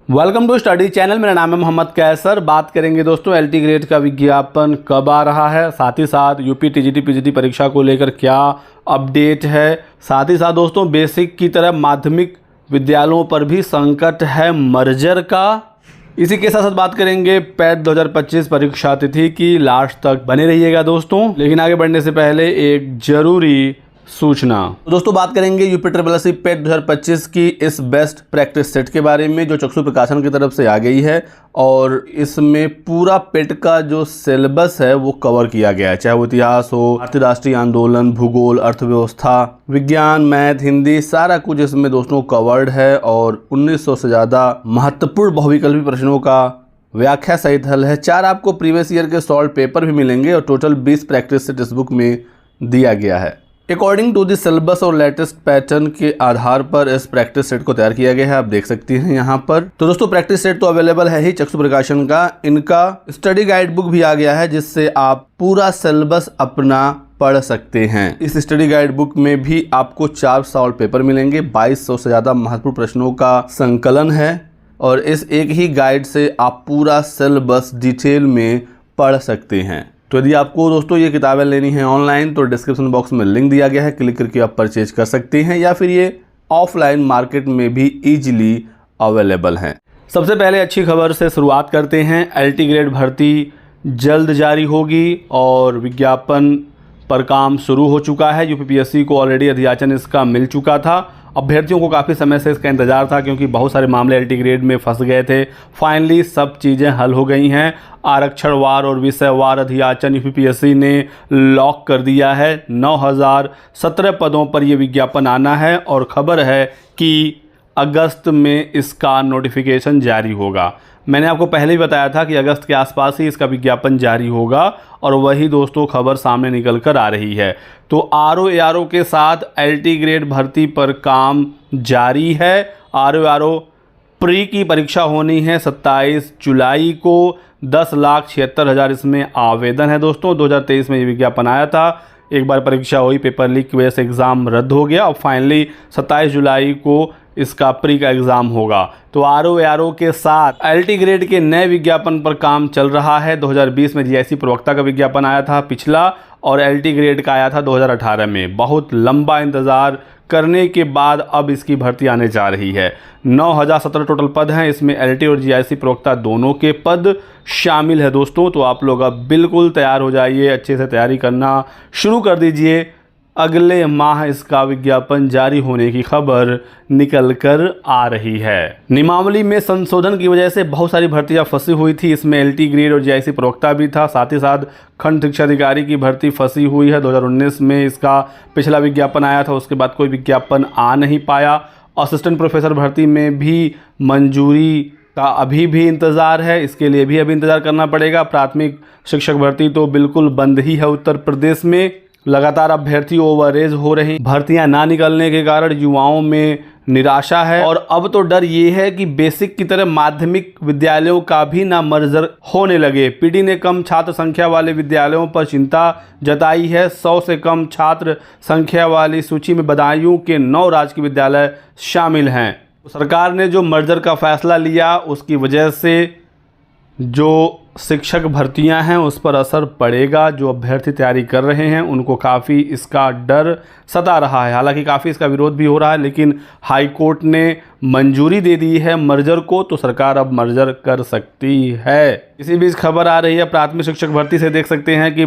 Welcome to study channel. मेरा नाम है मोहम्मद कैसर। बात करेंगे दोस्तों एलटी ग्रेड का विज्ञापन कब आ रहा है, साथ ही साथ यूपी टीजीटी पीजीटी परीक्षा को लेकर क्या अपडेट है, साथ ही साथ दोस्तों बेसिक की तरह माध्यमिक विद्यालयों पर भी संकट है मर्जर का। इसी के साथ साथ बात करेंगे पैट 2025 परीक्षा तिथि की। लास्ट तक बने रहिएगा दोस्तों। लेकिन आगे बढ़ने से पहले एक जरूरी सूचना। तो दोस्तों बात करेंगे यूपी ट्रिपल पेट 2025 की इस बेस्ट प्रैक्टिस सेट के बारे में जो चक्षु प्रकाशन की तरफ से आ गई है, और इसमें पूरा पेट का जो सिलेबस है वो कवर किया गया है, चाहे वो इतिहास हो, भारतीय राष्ट्रीय आंदोलन, भूगोल, अर्थव्यवस्था, विज्ञान, मैथ, हिंदी, सारा कुछ इसमें दोस्तों कवर्ड है। और 1900 से ज़्यादा महत्वपूर्ण बहुविकल्पी प्रश्नों का व्याख्या सहित हल है। 4 आपको प्रीवियस ईयर के सॉल्व पेपर भी मिलेंगे और टोटल 20 प्रैक्टिस सेट इस बुक में दिया गया है। अकॉर्डिंग टू द सिलेबस और लेटेस्ट पैटर्न के आधार पर इस प्रैक्टिस सेट को तैयार किया गया है, आप देख सकते हैं यहाँ पर। तो दोस्तों प्रैक्टिस सेट तो अवेलेबल है ही चक्षु प्रकाशन का, इनका स्टडी गाइड बुक भी आ गया है जिससे आप पूरा सिलेबस अपना पढ़ सकते हैं। इस स्टडी गाइड बुक में भी आपको 4 सॉल्व पेपर मिलेंगे, 2200 से ज़्यादा महत्वपूर्ण प्रश्नों का संकलन है, और इस एक ही गाइड से आप पूरा सिलेबस डिटेल में पढ़ सकते हैं। तो यदि आपको दोस्तों ये किताबें लेनी है ऑनलाइन तो डिस्क्रिप्शन बॉक्स में लिंक दिया गया है, क्लिक करके आप परचेज कर सकते हैं, या फिर ये ऑफलाइन मार्केट में भी इजीली अवेलेबल हैं। सबसे पहले अच्छी खबर से शुरुआत करते हैं। एलटी ग्रेड भर्ती जल्द जारी होगी और विज्ञापन पर काम शुरू हो चुका है। यूपीपीएससी को ऑलरेडी अधियाचन इसका मिल चुका था। अभ्यर्थियों को काफ़ी समय से इसका इंतज़ार था क्योंकि बहुत सारे मामले एलटी ग्रेड में फंस गए थे। फाइनली सब चीज़ें हल हो गई हैं। आरक्षणवार और विषयवार अधियाचन यूपीपीएससी ने लॉक कर दिया है। 9017 पदों पर यह विज्ञापन आना है और खबर है कि अगस्त में इसका नोटिफिकेशन जारी होगा। मैंने आपको पहले ही बताया था कि अगस्त के आसपास ही इसका विज्ञापन जारी होगा, और वही दोस्तों खबर सामने निकल कर आ रही है। तो आरओ के साथ एलटी ग्रेड भर्ती पर काम जारी है। आरओ प्री की परीक्षा होनी है 27 जुलाई को। 10,76,000 इसमें आवेदन है दोस्तों। 2023 में ये विज्ञापन आया था, एक बार परीक्षा हुई, पेपर लीक की वजह से एग्ज़ाम रद्द हो गया। अब फाइनली 27 जुलाई को इसका प्री का एग्ज़ाम होगा। तो आरओ के साथ एलटी ग्रेड के नए विज्ञापन पर काम चल रहा है। 2020 में जीआईसी प्रवक्ता का विज्ञापन आया था पिछला, और एलटी ग्रेड का आया था 2018 में। बहुत लंबा इंतज़ार करने के बाद अब इसकी भर्ती आने जा रही है। 9017 टोटल पद हैं, इसमें एलटी और जीआईसी प्रवक्ता दोनों के पद शामिल है दोस्तों। तो आप लोग अब बिल्कुल तैयार हो जाइए, अच्छे से तैयारी करना शुरू कर दीजिए। अगले माह इसका विज्ञापन जारी होने की खबर निकल कर आ रही है। नियमावली में संशोधन की वजह से बहुत सारी भर्तियां फंसी हुई थी। इसमें एलटी ग्रेड और जीआईसी प्रवक्ता भी था, साथ ही साथ खंड शिक्षा अधिकारी की भर्ती फंसी हुई है। 2019 में इसका पिछला विज्ञापन आया था, उसके बाद कोई विज्ञापन आ नहीं पाया। असिस्टेंट प्रोफेसर भर्ती में भी मंजूरी का अभी भी इंतज़ार है, इसके लिए भी अभी इंतज़ार करना पड़ेगा। प्राथमिक शिक्षक भर्ती तो बिल्कुल बंद ही है उत्तर प्रदेश में। लगातार अभ्यर्थी ओवरेज हो रहे, भर्तियां ना निकलने के कारण युवाओं में निराशा है। और अब तो डर ये है कि बेसिक की तरह माध्यमिक विद्यालयों का भी ना मर्जर होने लगे। पीडी ने कम छात्र संख्या वाले विद्यालयों पर चिंता जताई है। 100 से कम छात्र संख्या वाली सूची में बदायूं के 9 राजकीय विद्यालय शामिल हैं। सरकार ने जो मर्जर का फैसला लिया उसकी वजह से जो शिक्षक भर्तियां हैं उस पर असर पड़ेगा। जो अभ्यर्थी तैयारी कर रहे हैं उनको काफ़ी इसका डर सता रहा है। हालांकि काफ़ी इसका विरोध भी हो रहा है, लेकिन हाई कोर्ट ने मंजूरी दे दी है मर्जर को, तो सरकार अब मर्जर कर सकती है। इसी बीच खबर आ रही है प्राथमिक शिक्षक भर्ती से, देख सकते हैं कि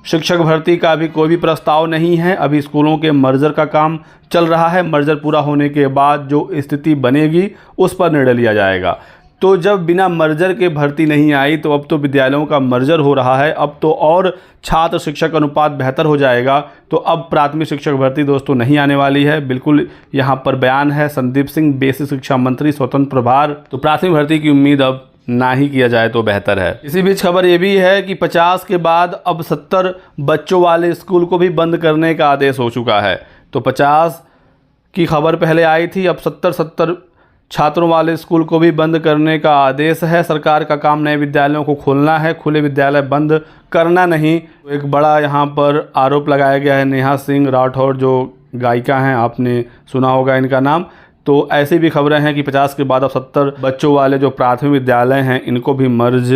शिक्षक भर्ती का अभी कोई भी प्रस्ताव नहीं है। अभी स्कूलों के मर्जर का काम चल रहा है। मर्जर पूरा होने के बाद जो स्थिति बनेगी उस पर निर्णय लिया जाएगा। तो जब बिना मर्जर के भर्ती नहीं आई तो अब तो विद्यालयों का मर्जर हो रहा है, अब तो और छात्र शिक्षक अनुपात बेहतर हो जाएगा। तो अब प्राथमिक शिक्षक भर्ती दोस्तों नहीं आने वाली है। बिल्कुल यहाँ पर बयान है संदीप सिंह, बेसिक शिक्षा मंत्री, स्वतंत्र प्रभार। तो प्राथमिक भर्ती की उम्मीद अब ना ही किया जाए तो बेहतर है। इसी बीच खबर ये भी है कि 50 के बाद अब 70 बच्चों वाले स्कूल को भी बंद करने का आदेश हो चुका है। तो 50 की खबर पहले आई थी, अब 70 छात्रों वाले स्कूल को भी बंद करने का आदेश है। सरकार का काम नए विद्यालयों को खोलना है, खुले विद्यालय बंद करना नहीं। एक बड़ा यहाँ पर आरोप लगाया गया है नेहा सिंह राठौर, जो गायिका हैं, आपने सुना होगा इनका नाम। तो ऐसी भी खबरें हैं कि 50 के बाद अब 70 बच्चों वाले जो प्राथमिक विद्यालय हैं इनको भी मर्ज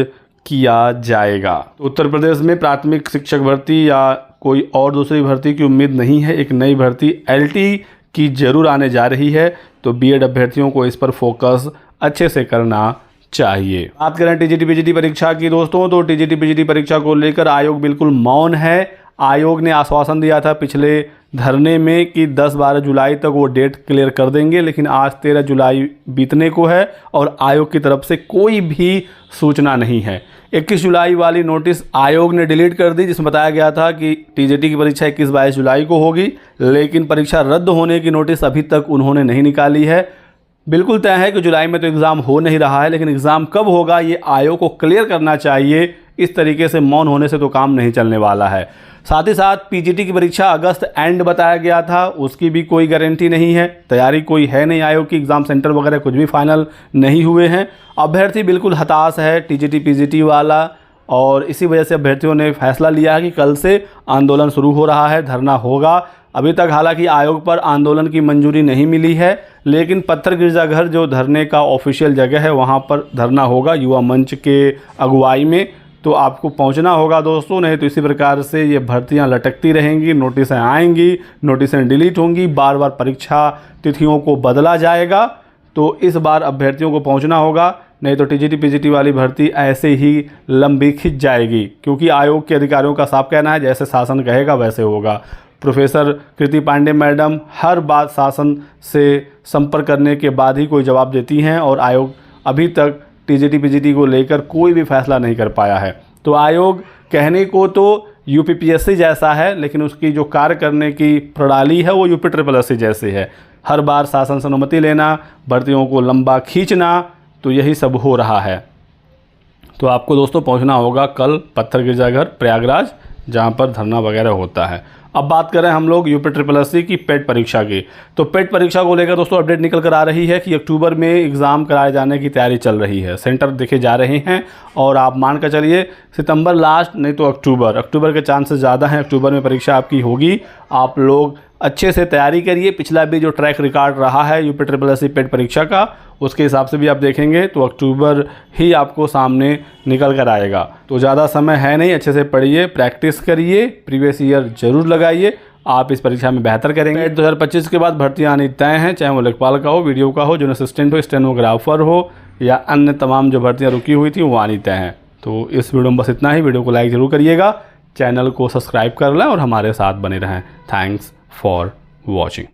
किया जाएगा। तो उत्तर प्रदेश में प्राथमिक शिक्षक भर्ती या कोई और दूसरी भर्ती की उम्मीद नहीं है। एक नई भर्ती एलटी की जरूर आने जा रही है, तो बीएड अभ्यर्थियों को इस पर फोकस अच्छे से करना चाहिए। बात करें टीजीटी पीजीटी परीक्षा की दोस्तों, तो टीजीटी पीजीटी परीक्षा को लेकर आयोग बिल्कुल मौन है। आयोग ने आश्वासन दिया था पिछले धरने में कि 10-12 जुलाई तक वो डेट क्लियर कर देंगे, लेकिन आज 13 जुलाई बीतने को है और आयोग की तरफ से कोई भी सूचना नहीं है। 21 जुलाई वाली नोटिस आयोग ने डिलीट कर दी, जिसमें बताया गया था कि टीजीटी की परीक्षा 21-22 जुलाई को होगी, लेकिन परीक्षा रद्द होने की नोटिस अभी तक उन्होंने नहीं निकाली है। बिल्कुल तय है कि जुलाई में तो एग्ज़ाम हो नहीं रहा है, लेकिन एग्ज़ाम कब होगा ये आयोग को क्लियर करना चाहिए। इस तरीके से मौन होने से तो काम नहीं चलने वाला है। साथ ही साथ पीजीटी की परीक्षा अगस्त एंड बताया गया था, उसकी भी कोई गारंटी नहीं है। तैयारी कोई है नहीं आयोग की, एग्ज़ाम सेंटर वगैरह कुछ भी फाइनल नहीं हुए हैं। अभ्यर्थी बिल्कुल हताश है टीजीटी पीजीटी वाला, और इसी वजह से अभ्यर्थियों ने फैसला लिया है कि कल से आंदोलन शुरू हो रहा है, धरना होगा। अभी तक हालांकि आयोग पर आंदोलन की मंजूरी नहीं मिली है, लेकिन पत्थर गिरजाघर जो धरने का ऑफिशियल जगह है वहाँ पर धरना होगा युवा मंच के अगुवाई में। तो आपको पहुंचना होगा दोस्तों, नहीं तो इसी प्रकार से ये भर्तियां लटकती रहेंगी, नोटिसें आएंगी, नोटिसें डिलीट होंगी, बार बार परीक्षा तिथियों को बदला जाएगा। तो इस बार अभ्यर्थियों को पहुंचना होगा, नहीं तो टीजीटी पीजीटी वाली भर्ती ऐसे ही लंबी खिंच जाएगी, क्योंकि आयोग के अधिकारियों का साफ कहना है जैसे शासन कहेगा वैसे होगा। प्रोफेसर कृति पांडे मैडम हर बात शासन से संपर्क करने के बाद ही कोई जवाब देती हैं, और आयोग अभी तक टीजीटी पीजीटी को लेकर कोई भी फैसला नहीं कर पाया है। तो आयोग कहने को तो यूपीपीएससी जैसा है, लेकिन उसकी जो कार्य करने की प्रणाली है वो यूपी SSS जैसी है। हर बार शासन से अनुमति लेना, भर्तियों को लंबा खींचना, तो यही सब हो रहा है। तो आपको दोस्तों पहुंचना होगा कल पत्थर गिरजाघर प्रयागराज, जहां पर धरना वगैरह होता है। अब बात करें हम लोग यूपी SSS की पेट परीक्षा की, तो पेट परीक्षा को लेकर दोस्तों अपडेट निकल कर आ रही है कि अक्टूबर में एग्ज़ाम कराए जाने की तैयारी चल रही है। सेंटर देखे जा रहे हैं, और आप मान कर चलिए सितंबर लास्ट नहीं तो अक्टूबर के चांसेस ज़्यादा हैं। अक्टूबर में परीक्षा आपकी होगी। आप लोग अच्छे से तैयारी करिए। पिछला भी जो ट्रैक रिकॉर्ड रहा है यूपी SSS पेट परीक्षा का, उसके हिसाब से भी आप देखेंगे तो अक्टूबर ही आपको सामने निकल कर आएगा। तो ज़्यादा समय है नहीं, अच्छे से पढ़िए, प्रैक्टिस करिए, प्रीवियस ईयर जरूर लगाइए, आप इस परीक्षा में बेहतर करेंगे। 2025 के बाद भर्तियाँ आनी तय हैं, चाहे वो लेखपाल का हो, वीडियो का हो, जूनियर असिस्टेंट हो, स्टेनोग्राफर हो, या अन्य तमाम जो भर्तियाँ रुकी हुई थी वो आनी तय हैं। तो इस वीडियो में बस इतना ही। वीडियो को लाइक ज़रूर करिएगा, चैनल को सब्सक्राइब कर लें और हमारे साथ बने रहें। Thanks for watching.